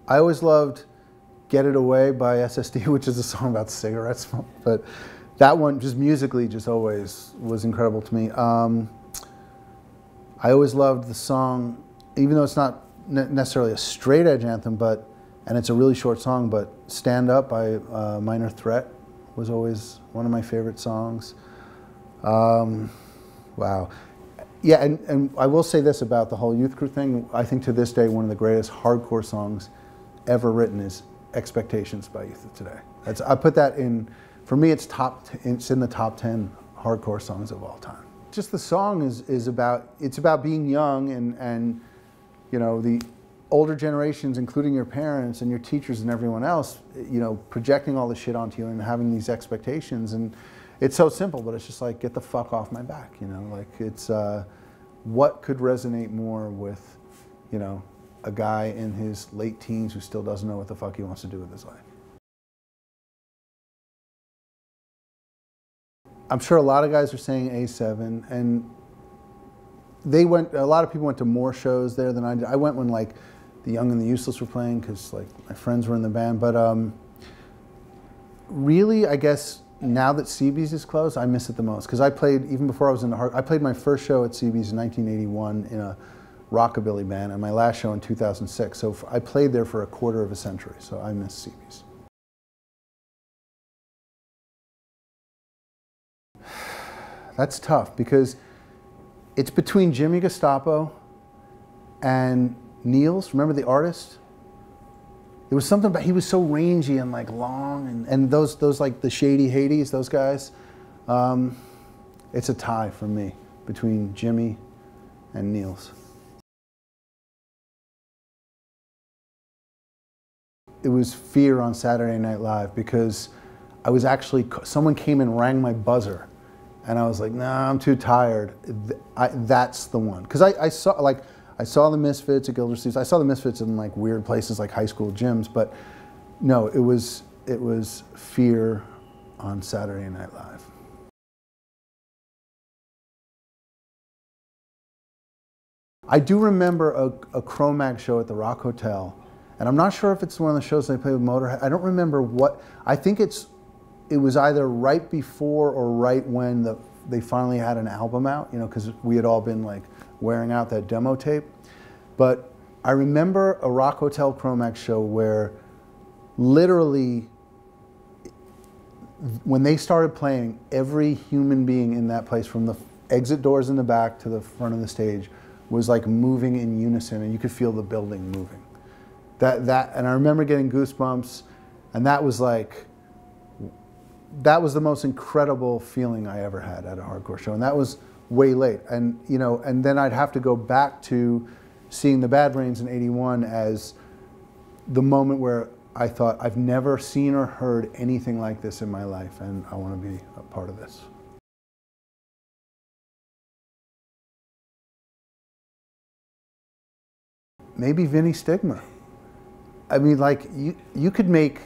I always loved Get It Away by SSD, which is a song about cigarette smoke, but that one just musically just always was incredible to me. I always loved the song, even though it's not necessarily a straight edge anthem, and it's a really short song, but Stand Up by Minor Threat was always one of my favorite songs. Wow. Yeah, and I will say this about the whole Youth Crew thing. I think to this day, one of the greatest hardcore songs ever written is Expectations by Youth of Today. I put that in, for me, it's in the top 10 hardcore songs of all time. Just the song is about being young and you know, the older generations, including your parents and your teachers and everyone else, you know, projecting all this shit onto you and having these expectations. And it's so simple, but it's just like, get the fuck off my back, you know? Like, it's, what could resonate more with, you know, a guy in his late teens who still doesn't know what the fuck he wants to do with his life? I'm sure a lot of guys are saying A7, and a lot of people went to more shows there than I did. I went when like the Young and the Useless were playing because like my friends were in the band, but really, I guess now that CB's is closed, I miss it the most because I played, even before I was in the I played my first show at CB's in 1981 in a rockabilly band, and my last show in 2006. So I played there for a quarter of a century, so I miss CB's. That's tough because it's between Jimmy Gestapo and Niels. Remember the artist? There was something about, he was so rangy and like long, and those like the Shady Hades, those guys. It's a tie for me between Jimmy and Niels. It was Fear on Saturday Night Live because I was actually, someone came and rang my buzzer. And I was like, nah, I'm too tired. That's the one. Because I saw the Misfits at Gildersleeve's. I saw the Misfits in like weird places like high school gyms, but no, it was Fear on Saturday Night Live. I do remember a Cro-Mag show at the Rock Hotel, and I'm not sure if it's one of the shows they played with Motorhead. I don't remember what. I think it was either right before or right when they finally had an album out, you know, because we had all been like wearing out that demo tape. But I remember a Rock Hotel Cro-Mag show where literally when they started playing, every human being in that place, from the exit doors in the back to the front of the stage, was like moving in unison, and you could feel the building moving. And I remember getting goosebumps, and that was the most incredible feeling I ever had at a hardcore show, and that was way late. And you know, and then I'd have to go back to seeing the Bad Brains in '81 as the moment where I thought, I've never seen or heard anything like this in my life, and I want to be a part of this. Maybe Vinny Stigma. I mean, like you could make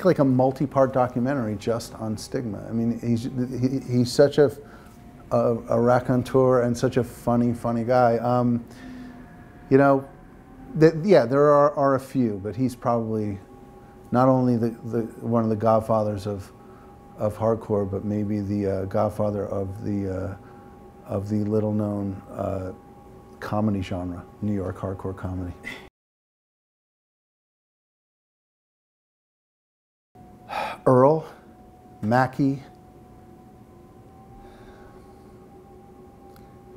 like a multi-part documentary just on Stigma. I mean, he's such a raconteur and such a funny guy. You know, yeah, there are a few, but he's probably not only one of the godfathers of hardcore, but maybe the godfather of the little-known comedy genre, New York hardcore comedy. Earl, Mackie,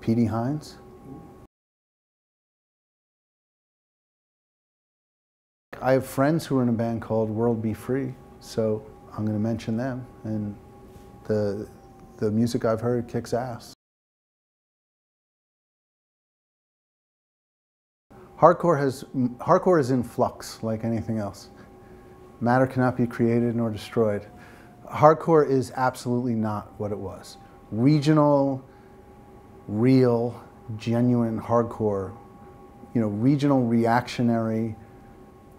Petey Hines. I have friends who are in a band called World Be Free, so I'm going to mention them, and the music I've heard kicks ass. Hardcore is in flux like anything else. Matter cannot be created nor destroyed. Hardcore is absolutely not what it was. Regional, real, genuine hardcore, you know, regional, reactionary,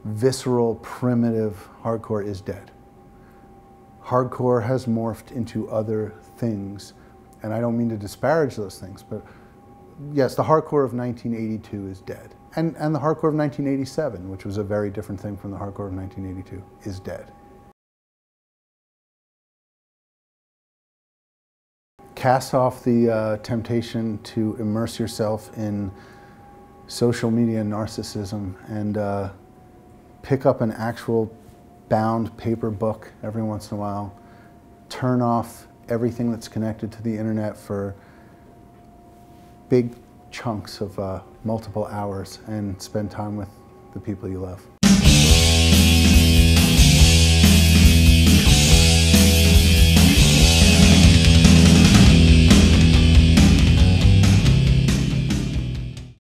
visceral, primitive hardcore is dead. Hardcore has morphed into other things, and I don't mean to disparage those things, but yes, the hardcore of 1982 is dead. And the hardcore of 1987, which was a very different thing from the hardcore of 1982, is dead. Cast off the temptation to immerse yourself in social media narcissism and pick up an actual bound paper book every once in a while. Turn off everything that's connected to the internet for big chunks of multiple hours and spend time with the people you love.